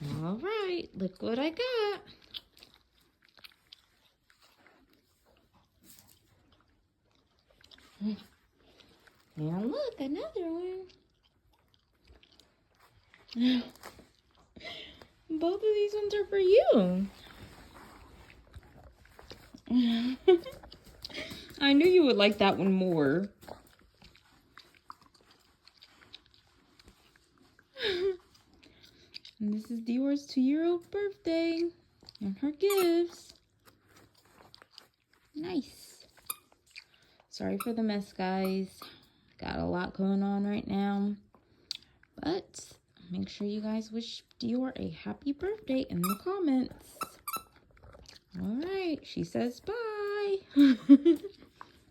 All right, look what I got. And look, another one. Both of these ones are for you. I knew you would like that one more. And this is Dior's 2-year-old birthday and her gifts. Nice. Sorry for the mess, guys. Got a lot going on right now. But make sure you guys wish Dior a happy birthday in the comments. All right, she says bye.